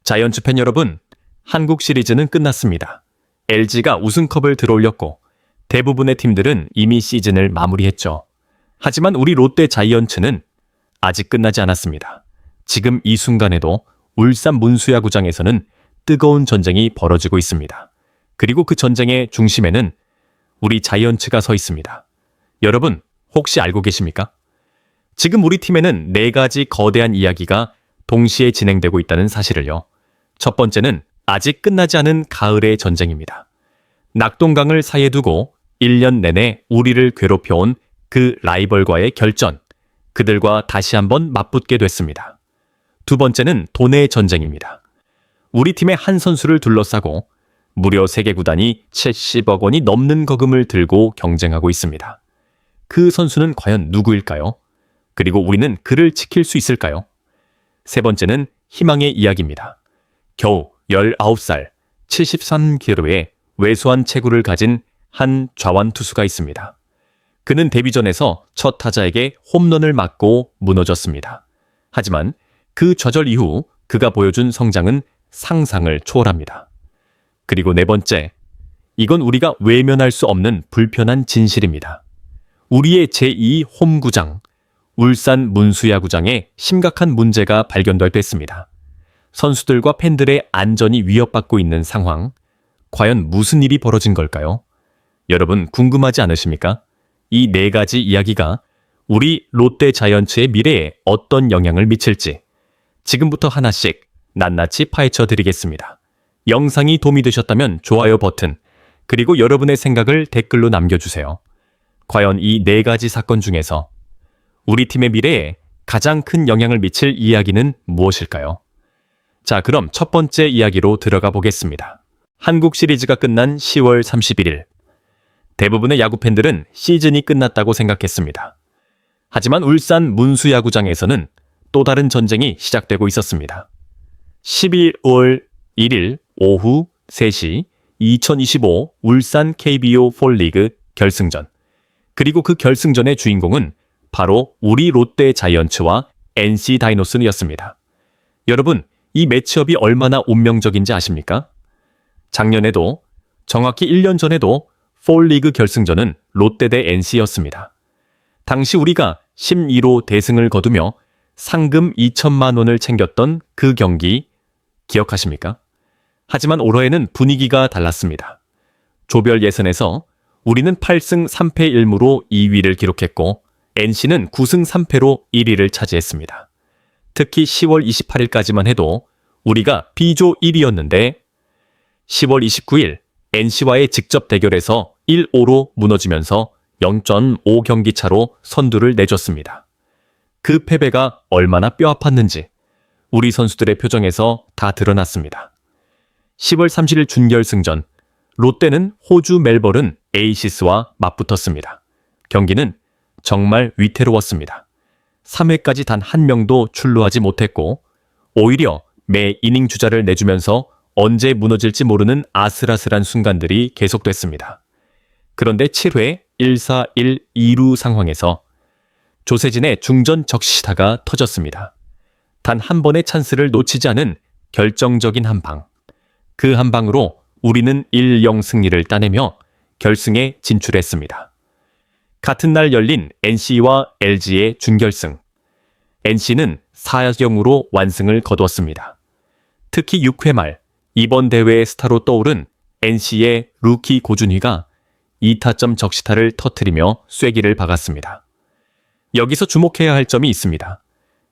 자이언츠 팬 여러분, 한국 시리즈는 끝났습니다. LG가 우승컵을 들어올렸고 대부분의 팀들은 이미 시즌을 마무리했죠. 하지만 우리 롯데 자이언츠는 아직 끝나지 않았습니다. 지금 이 순간에도 울산 문수야구장에서는 뜨거운 전쟁이 벌어지고 있습니다. 그리고 그 전쟁의 중심에는 우리 자이언츠가 서 있습니다. 여러분, 혹시 알고 계십니까? 지금 우리 팀에는 4가지 거대한 이야기가 동시에 진행되고 있다는 사실을요. 첫 번째는 아직 끝나지 않은 가을의 전쟁입니다. 낙동강을 사이에 두고 1년 내내 우리를 괴롭혀온 그 라이벌과의 결전, 그들과 다시 한번 맞붙게 됐습니다. 두 번째는 돈의 전쟁입니다. 우리 팀의 한 선수를 둘러싸고 무려 3개 구단이 70억 원이 넘는 거금을 들고 경쟁하고 있습니다. 그 선수는 과연 누구일까요? 그리고 우리는 그를 지킬 수 있을까요? 세 번째는 희망의 이야기입니다. 겨우 19살, 73kg의 왜소한 체구를 가진 한 좌완 투수가 있습니다. 그는 데뷔전에서 첫 타자에게 홈런을 맞고 무너졌습니다. 하지만 그 좌절 이후 그가 보여준 성장은 상상을 초월합니다. 그리고 네 번째, 이건 우리가 외면할 수 없는 불편한 진실입니다. 우리의 제2 홈구장, 울산 문수야구장에 심각한 문제가 발견됐습니다. 선수들과 팬들의 안전이 위협받고 있는 상황, 과연 무슨 일이 벌어진 걸까요? 여러분 궁금하지 않으십니까? 이 4가지 이야기가 우리 롯데 자이언츠의 미래에 어떤 영향을 미칠지 지금부터 하나씩 낱낱이 파헤쳐 드리겠습니다. 영상이 도움이 되셨다면 좋아요 버튼, 그리고 여러분의 생각을 댓글로 남겨주세요. 과연 이 4가지 사건 중에서 우리 팀의 미래에 가장 큰 영향을 미칠 이야기는 무엇일까요? 자, 그럼 첫 번째 이야기로 들어가 보겠습니다. 한국 시리즈가 끝난 10월 31일. 대부분의 야구팬들은 시즌이 끝났다고 생각했습니다. 하지만 울산 문수야구장에서는 또 다른 전쟁이 시작되고 있었습니다. 12월 1일 오후 3시 2025 울산 KBO 폴리그 결승전. 그리고 그 결승전의 주인공은 바로 우리 롯데 자이언츠와 NC 다이노스였습니다. 여러분, 이 매치업이 얼마나 운명적인지 아십니까? 작년에도, 정확히 1년 전에도 폴리그 결승전은 롯데 대 NC였습니다. 당시 우리가 12로 대승을 거두며 상금 2천만 원을 챙겼던 그 경기 기억하십니까? 하지만 올해에는 분위기가 달랐습니다. 조별 예선에서 우리는 8승 3패 1무로 2위를 기록했고 NC는 9승 3패로 1위를 차지했습니다. 특히 10월 28일까지만 해도 우리가 B조 1위였는데 10월 29일 NC와의 직접 대결에서 1-5로 무너지면서 0.5경기 차로 선두를 내줬습니다. 그 패배가 얼마나 뼈아팠는지 우리 선수들의 표정에서 다 드러났습니다. 10월 30일 준결승전, 롯데는 호주 멜버른 에이시스와 맞붙었습니다. 경기는 정말 위태로웠습니다. 3회까지 단 한 명도 출루하지 못했고 오히려 매 이닝 주자를 내주면서 언제 무너질지 모르는 아슬아슬한 순간들이 계속됐습니다. 그런데 7회 1-4-1 2루 상황에서 조세진의 중전 적시타가 터졌습니다. 단 한 번의 찬스를 놓치지 않은 결정적인 한 방. 그 한 방으로 우리는 1-0 승리를 따내며 결승에 진출했습니다. 같은 날 열린 NC와 LG의 준결승. NC는 4-0으로 완승을 거두었습니다. 특히 6회 말 이번 대회의 스타로 떠오른 NC의 루키 고준휘가 2타점 적시타를 터뜨리며 쐐기를 박았습니다. 여기서 주목해야 할 점이 있습니다.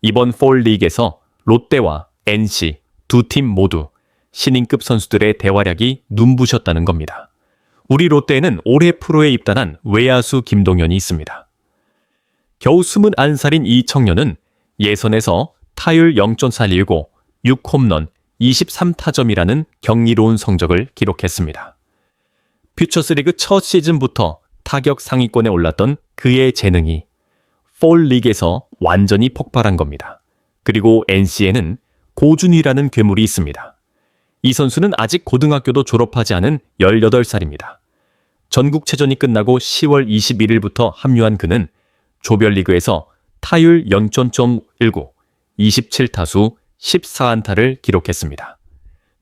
이번 폴 리그에서 롯데와 NC 두 팀 모두 신인급 선수들의 대활약이 눈부셨다는 겁니다. 우리 롯데에는 올해 프로에 입단한 외야수 김동현이 있습니다. 겨우 21살인 이 청년은 예선에서 타율 0.419, 6홈런, 23타점이라는 경이로운 성적을 기록했습니다. 퓨처스리그 첫 시즌부터 타격 상위권에 올랐던 그의 재능이 폴 리그에서 완전히 폭발한 겁니다. 그리고 NC에는 고준휘라는 괴물이 있습니다. 이 선수는 아직 고등학교도 졸업하지 않은 18살입니다. 전국체전이 끝나고 10월 21일부터 합류한 그는 조별리그에서 타율 0.19, 27타수 14안타를 기록했습니다.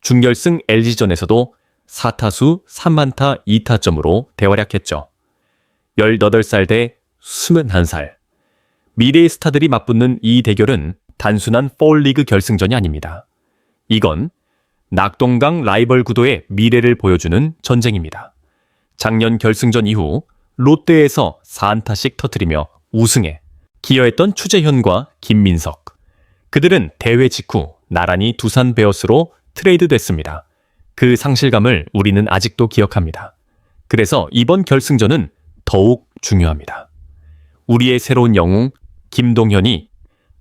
준결승 LG전에서도 4타수 3안타 2타점으로 대활약했죠. 18살 대 21살. 미래의 스타들이 맞붙는 이 대결은 단순한 폴리그 결승전이 아닙니다. 이건 낙동강 라이벌 구도의 미래를 보여주는 전쟁입니다. 작년 결승전 이후 롯데에서 4안타씩 터뜨리며 우승에 기여했던 추재현과 김민석. 그들은 대회 직후 나란히 두산 베어스로 트레이드됐습니다. 그 상실감을 우리는 아직도 기억합니다. 그래서 이번 결승전은 더욱 중요합니다. 우리의 새로운 영웅 김동현이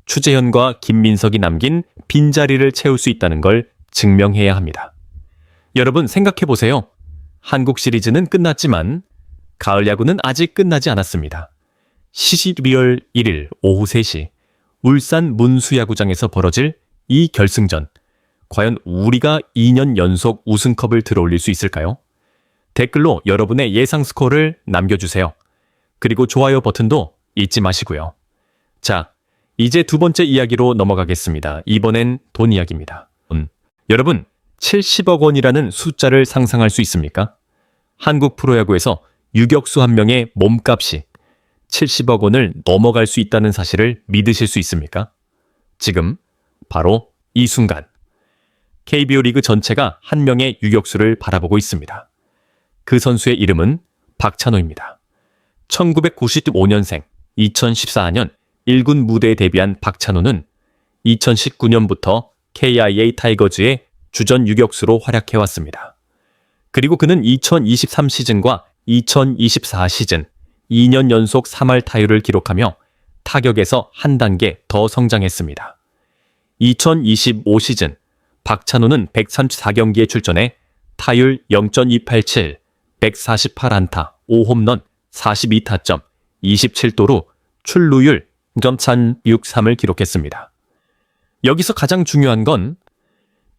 추재현과 김민석이 남긴 빈자리를 채울 수 있다는 걸 증명해야 합니다. 여러분 생각해보세요. 한국 시리즈는 끝났지만 가을 야구는 아직 끝나지 않았습니다. 12월 1일 오후 3시 울산 문수야구장에서 벌어질 이 결승전. 과연 우리가 2년 연속 우승컵을 들어올릴 수 있을까요? 댓글로 여러분의 예상 스코어를 남겨주세요. 그리고 좋아요 버튼도 잊지 마시고요. 자, 이제 두 번째 이야기로 넘어가겠습니다. 이번엔 돈 이야기입니다. 여러분, 70억 원이라는 숫자를 상상할 수 있습니까? 한국 프로야구에서 유격수 한 명의 몸값이 70억 원을 넘어갈 수 있다는 사실을 믿으실 수 있습니까? 지금 바로 이 순간 KBO 리그 전체가 한 명의 유격수를 바라보고 있습니다. 그 선수의 이름은 박찬호입니다. 1995년생, 2014년 1군 무대에 데뷔한 박찬호는 2019년부터 KIA 타이거즈의 주전 유격수로 활약해왔습니다. 그리고 그는 2023 시즌과 2024 시즌 2년 연속 3할 타율을 기록하며 타격에서 한 단계 더 성장했습니다. 2025 시즌 박찬호는 134경기에 출전해 타율 0.287, 148안타, 5홈런, 42타점, 27도루, 출루율 0.363을 기록했습니다. 여기서 가장 중요한 건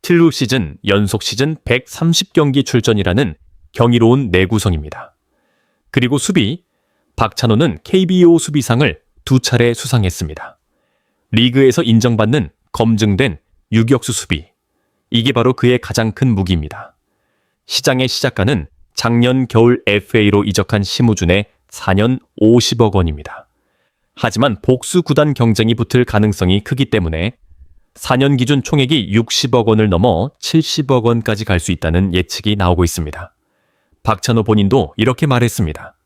트루 시즌, 연속 시즌 130경기 출전이라는 경이로운 내구성입니다. 그리고 수비, 박찬호는 KBO 수비상을 2차례 수상했습니다. 리그에서 인정받는 검증된 유격수 수비. 이게 바로 그의 가장 큰 무기입니다. 시장의 시작가는 작년 겨울 FA로 이적한 심우준의 4년 50억 원입니다. 하지만 복수 구단 경쟁이 붙을 가능성이 크기 때문에 4년 기준 총액이 60억 원을 넘어 70억 원까지 갈 수 있다는 예측이 나오고 있습니다. 박찬호 본인도 이렇게 말했습니다.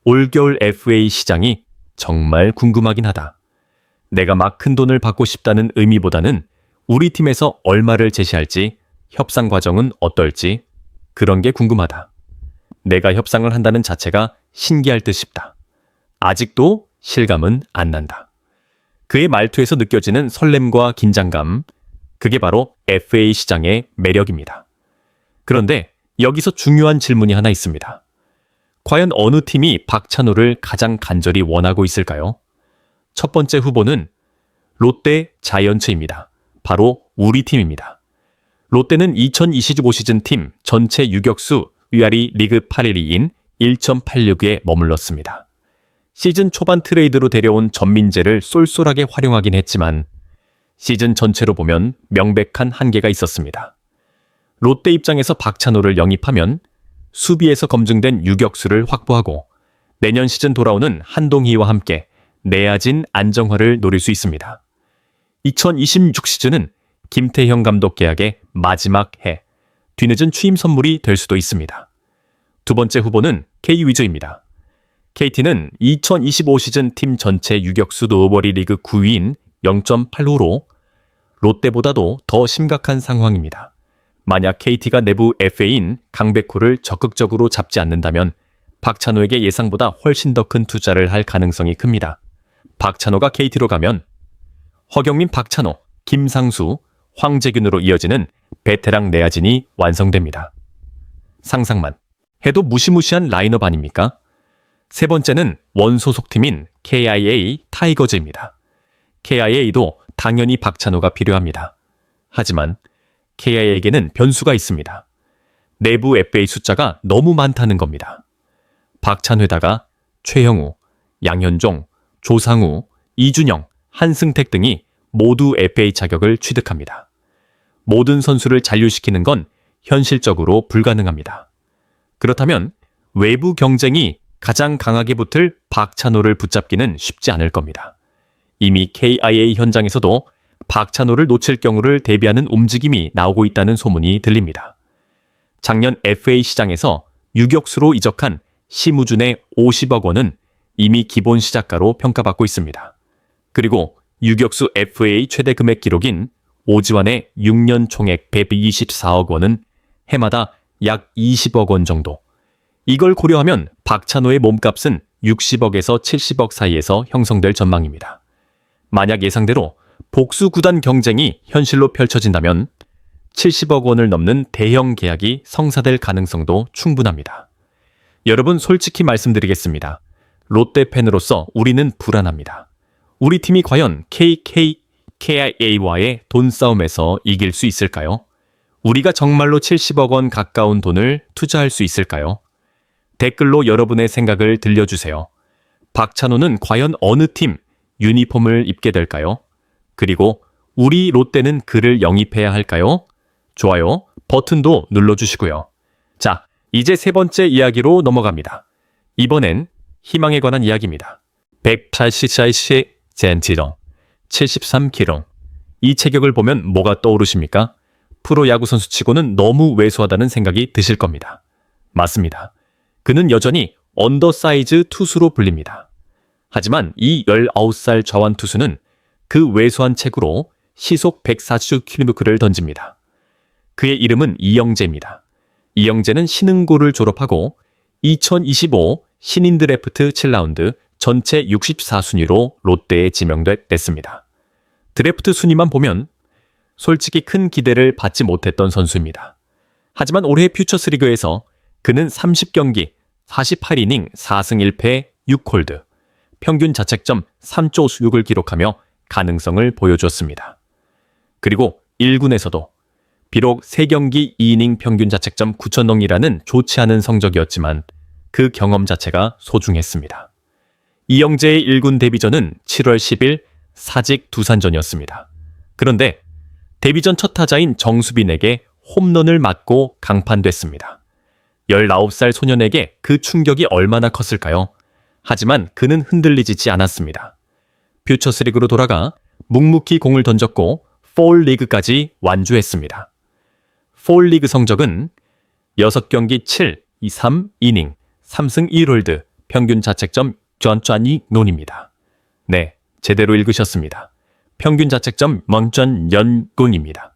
올겨울 FA 시장이 정말 궁금하긴 하다. 내가 막 큰 돈을 받고 싶다는 의미보다는 우리 팀에서 얼마를 제시할지, 협상 과정은 어떨지 그런 게 궁금하다. 내가 협상을 한다는 자체가 신기할 듯 싶다. 아직도 실감은 안 난다. 그의 말투에서 느껴지는 설렘과 긴장감, 그게 바로 FA 시장의 매력입니다. 그런데 여기서 중요한 질문이 하나 있습니다. 과연 어느 팀이 박찬호를 가장 간절히 원하고 있을까요? 첫 번째 후보는 롯데 자이언츠입니다. 바로 우리 팀입니다. 롯데는 2025 시즌 팀 전체 유격수 위아리 리그 8위인 1.86에 머물렀습니다. 시즌 초반 트레이드로 데려온 전민재를 쏠쏠하게 활용하긴 했지만 시즌 전체로 보면 명백한 한계가 있었습니다. 롯데 입장에서 박찬호를 영입하면 수비에서 검증된 유격수를 확보하고 내년 시즌 돌아오는 한동희와 함께 내야진 안정화를 노릴 수 있습니다. 2026 시즌은 김태형 감독 계약의 마지막 해, 뒤늦은 취임 선물이 될 수도 있습니다. 두 번째 후보는 K-위즈입니다. KT는 2025 시즌 팀 전체 유격수 노버리 리그 9위인 0.85로 롯데보다도 더 심각한 상황입니다. 만약 KT가 내부 FA인 강백호를 적극적으로 잡지 않는다면 박찬호에게 예상보다 훨씬 더 큰 투자를 할 가능성이 큽니다. 박찬호가 KT로 가면 허경민, 박찬호, 김상수, 황재균으로 이어지는 베테랑 내야진이 완성됩니다. 상상만 해도 무시무시한 라인업 아닙니까? 세 번째는 원소속팀인 KIA 타이거즈입니다. KIA도 당연히 박찬호가 필요합니다. 하지만 KIA에게는 변수가 있습니다. 내부 FA 숫자가 너무 많다는 겁니다. 박찬호에다가 최형우, 양현종, 조상우, 이준영, 한승택 등이 모두 FA 자격을 취득합니다. 모든 선수를 잔류시키는 건 현실적으로 불가능합니다. 그렇다면 외부 경쟁이 가장 강하게 붙을 박찬호를 붙잡기는 쉽지 않을 겁니다. 이미 KIA 현장에서도 박찬호를 놓칠 경우를 대비하는 움직임이 나오고 있다는 소문이 들립니다. 작년 FA 시장에서 유격수로 이적한 심우준의 50억 원은 이미 기본 시작가로 평가받고 있습니다. 그리고 유격수 FA 최대 금액 기록인 오지환의 6년 총액 124억 원은 해마다 약 20억 원 정도. 이걸 고려하면 박찬호의 몸값은 60억에서 70억 사이에서 형성될 전망입니다. 만약 예상대로 복수 구단 경쟁이 현실로 펼쳐진다면 70억 원을 넘는 대형 계약이 성사될 가능성도 충분합니다. 여러분, 솔직히 말씀드리겠습니다. 롯데 팬으로서 우리는 불안합니다. 우리 팀이 과연 KIA와의 돈 싸움에서 이길 수 있을까요? 우리가 정말로 70억 원 가까운 돈을 투자할 수 있을까요? 댓글로 여러분의 생각을 들려주세요. 박찬호는 과연 어느 팀 유니폼을 입게 될까요? 그리고 우리 롯데는 그를 영입해야 할까요? 좋아요 버튼도 눌러주시고요. 자, 이제 세 번째 이야기로 넘어갑니다. 이번엔 희망에 관한 이야기입니다. 180cc 젠지렁, 73kg. 이 체격을 보면 뭐가 떠오르십니까? 프로야구 선수치고는 너무 왜소하다는 생각이 드실 겁니다. 맞습니다. 그는 여전히 언더사이즈 투수로 불립니다. 하지만 이 19살 좌완 투수는 그 왜소한 체구로 시속 140km를 던집니다. 그의 이름은 이영재입니다. 이영재는 신흥고를 졸업하고 2025 신인 드래프트 7라운드 전체 64순위로 롯데에 지명됐습니다. 드래프트 순위만 보면 솔직히 큰 기대를 받지 못했던 선수입니다. 하지만 올해 퓨처스리그에서 그는 30경기 48이닝 4승 1패 6홀드, 평균 자책점 3.6을 기록하며 가능성을 보여주었습니다. 그리고 1군에서도 비록 3경기 2이닝 평균 자책점 9,000덩이라는 좋지 않은 성적이었지만 그 경험 자체가 소중했습니다. 이영재의 1군 데뷔전은 7월 10일 사직 두산전이었습니다. 그런데 데뷔전 첫 타자인 정수빈에게 홈런을 맞고 강판됐습니다. 19살 소년에게 그 충격이 얼마나 컸을까요? 하지만 그는 흔들리지 않았습니다. 퓨처스리그로 돌아가 묵묵히 공을 던졌고 폴 리그까지 완주했습니다. 폴 리그 성적은 6경기 7, 3 이닝, 3승 1홀드, 평균 자책점 전전이 논입니다. 네, 제대로 읽으셨습니다. 평균 자책점 멍전연군입니다.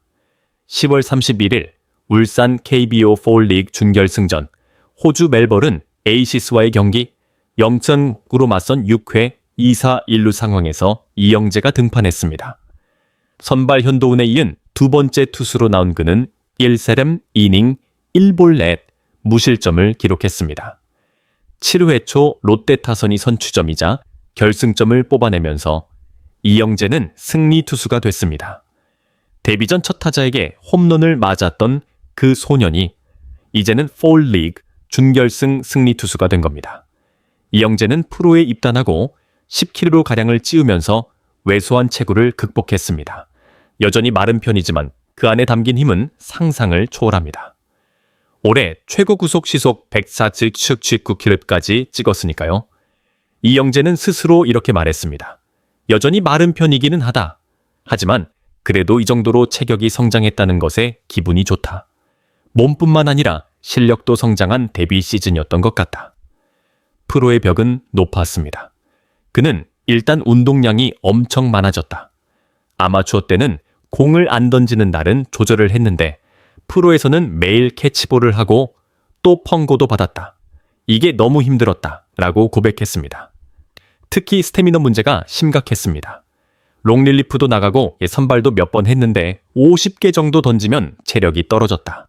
10월 31일 울산 KBO 폴 리그 준결승전, 호주 멜버른 에이시스와의 경기 0-9로 맞선 6회 2사 1루 상황에서 이영재가 등판했습니다. 선발 현도훈에 이은 두 번째 투수로 나온 그는 1세렘 2이닝 1볼넷 무실점을 기록했습니다. 7회 초 롯데 타선이 선취점이자 결승점을 뽑아내면서 이영재는 승리 투수가 됐습니다. 데뷔전 첫 타자에게 홈런을 맞았던 그 소년이 이제는 폴 리그 준결승 승리 투수가 된 겁니다. 이영재는 프로에 입단하고 10kg가량을 찌우면서 왜소한 체구를 극복했습니다. 여전히 마른 편이지만 그 안에 담긴 힘은 상상을 초월합니다. 올해 최고 구속 시속 149km까지 찍었으니까요. 이영재는 스스로 이렇게 말했습니다. 여전히 마른 편이기는 하다. 하지만 그래도 이 정도로 체격이 성장했다는 것에 기분이 좋다. 몸뿐만 아니라 실력도 성장한 데뷔 시즌이었던 것 같다. 프로의 벽은 높았습니다. 그는 일단 운동량이 엄청 많아졌다. 아마추어 때는 공을 안 던지는 날은 조절을 했는데 프로에서는 매일 캐치볼을 하고 또 펑고도 받았다. 이게 너무 힘들었다 라고 고백했습니다. 특히 스태미너 문제가 심각했습니다. 롱릴리프도 나가고 선발도 몇 번 했는데 50개 정도 던지면 체력이 떨어졌다.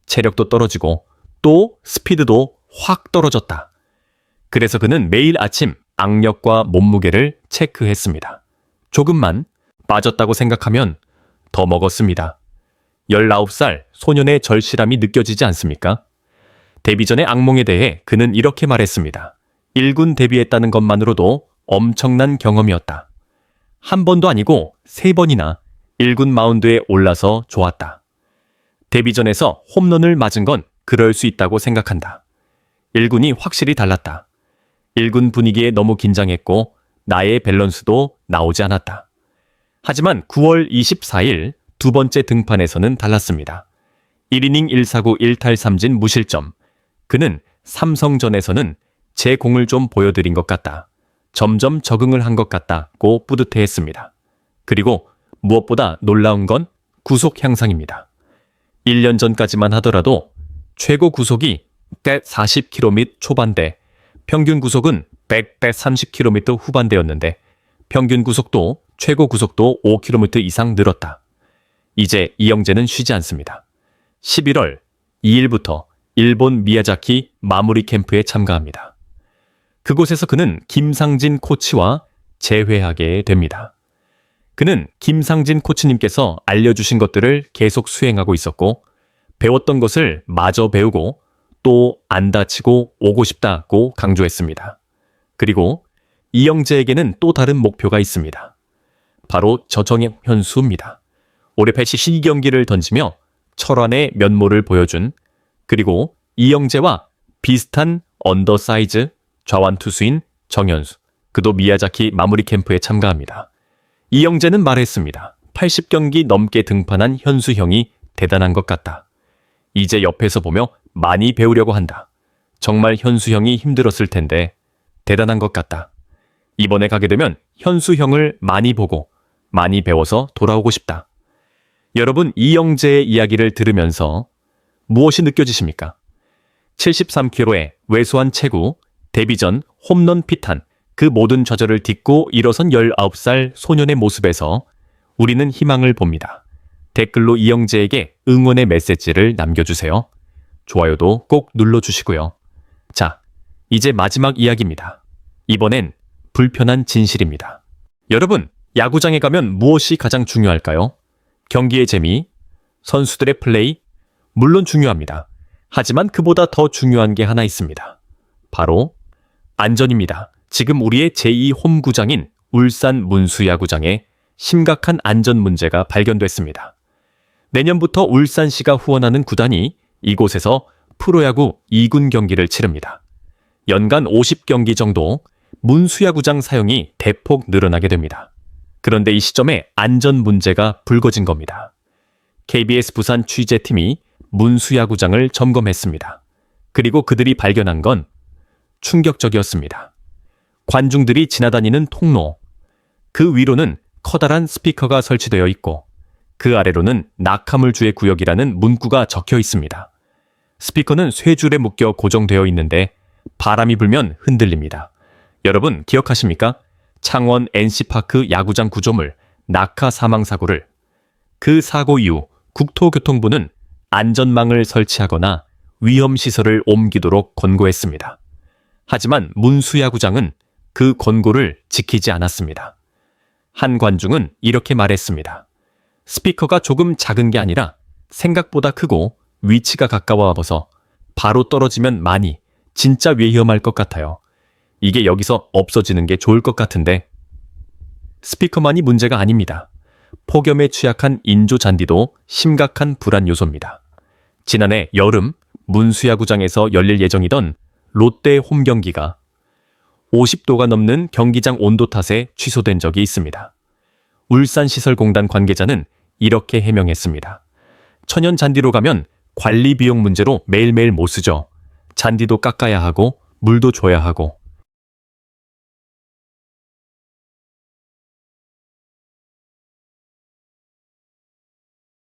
체력도 떨어지고 또 스피드도 확 떨어졌다. 그래서 그는 매일 아침 악력과 몸무게를 체크했습니다. 조금만 빠졌다고 생각하면 더 먹었습니다. 19살 소년의 절실함이 느껴지지 않습니까? 데뷔 전의 악몽에 대해 그는 이렇게 말했습니다. 1군 데뷔했다는 것만으로도 엄청난 경험이었다. 한 번도 아니고 3번이나 1군 마운드에 올라서 좋았다. 데뷔전에서 홈런을 맞은 건 그럴 수 있다고 생각한다. 1군이 확실히 달랐다. 1군 분위기에 너무 긴장했고 나의 밸런스도 나오지 않았다. 하지만 9월 24일 두 번째 등판에서는 달랐습니다. 1이닝 1사구 1탈 3진 무실점. 그는 삼성전에서는 제 공을 좀 보여드린 것 같다. 점점 적응을 한 것 같다고 뿌듯해했습니다. 그리고 무엇보다 놀라운 건 구속 향상입니다. 1년 전까지만 하더라도 최고 구속이 140km 초반대, 평균 구속은 130km 후반대였는데 평균 구속도 최고 구속도 5km 이상 늘었다. 이제 이영재는 쉬지 않습니다. 11월 2일부터 일본 미야자키 마무리 캠프에 참가합니다. 그곳에서 그는 김상진 코치와 재회하게 됩니다. 그는 김상진 코치님께서 알려주신 것들을 계속 수행하고 있었고 배웠던 것을 마저 배우고 또 안 다치고 오고 싶다고 강조했습니다. 그리고 이영재에게는 또 다른 목표가 있습니다. 바로 저정의 현수입니다. 올해 82경기를 던지며 철환의 면모를 보여준, 그리고 이영재와 비슷한 언더사이즈 좌완 투수인 정현수, 그도 미야자키 마무리 캠프에 참가합니다. 이영재는 말했습니다. 80경기 넘게 등판한 현수 형이 대단한 것 같다. 이제 옆에서 보며 많이 배우려고 한다. 정말 현수 형이 힘들었을 텐데 대단한 것 같다. 이번에 가게 되면 현수 형을 많이 보고 많이 배워서 돌아오고 싶다. 여러분, 이영재의 이야기를 들으면서 무엇이 느껴지십니까? 73km의 왜소한 체구, 데뷔전 홈런 피탄, 그 모든 좌절을 딛고 일어선 19살 소년의 모습에서 우리는 희망을 봅니다. 댓글로 이영재에게 응원의 메시지를 남겨주세요. 좋아요도 꼭 눌러주시고요. 자, 이제 마지막 이야기입니다. 이번엔 불편한 진실입니다. 여러분, 야구장에 가면 무엇이 가장 중요할까요? 경기의 재미, 선수들의 플레이, 물론 중요합니다. 하지만 그보다 더 중요한 게 하나 있습니다. 바로 안전입니다. 지금 우리의 제2 홈구장인 울산 문수야구장에 심각한 안전 문제가 발견됐습니다. 내년부터 울산시가 후원하는 구단이 이곳에서 프로야구 2군 경기를 치릅니다. 연간 50경기 정도 문수야구장 사용이 대폭 늘어나게 됩니다. 그런데 이 시점에 안전 문제가 불거진 겁니다. KBS 부산 취재팀이 문수야구장을 점검했습니다. 그리고 그들이 발견한 건 충격적이었습니다. 관중들이 지나다니는 통로, 그 위로는 커다란 스피커가 설치되어 있고 그 아래로는 낙하물주의 구역이라는 문구가 적혀 있습니다. 스피커는 쇠줄에 묶여 고정되어 있는데 바람이 불면 흔들립니다. 여러분 기억하십니까? 창원 NC파크 야구장 구조물 낙하 사망 사고를. 그 사고 이후 국토교통부는 안전망을 설치하거나 위험시설을 옮기도록 권고했습니다. 하지만 문수야구장은 그 권고를 지키지 않았습니다. 한 관중은 이렇게 말했습니다. 스피커가 조금 작은 게 아니라 생각보다 크고 위치가 가까워서 바로 떨어지면 많이 진짜 위험할 것 같아요. 이게 여기서 없어지는 게 좋을 것 같은데. 스피커만이 문제가 아닙니다. 폭염에 취약한 인조 잔디도 심각한 불안 요소입니다. 지난해 여름 문수야구장에서 열릴 예정이던 롯데 홈 경기가 50도가 넘는 경기장 온도 탓에 취소된 적이 있습니다. 울산시설공단 관계자는 이렇게 해명했습니다. 천연 잔디로 가면 관리 비용 문제로 매일매일 못 쓰죠. 잔디도 깎아야 하고 물도 줘야 하고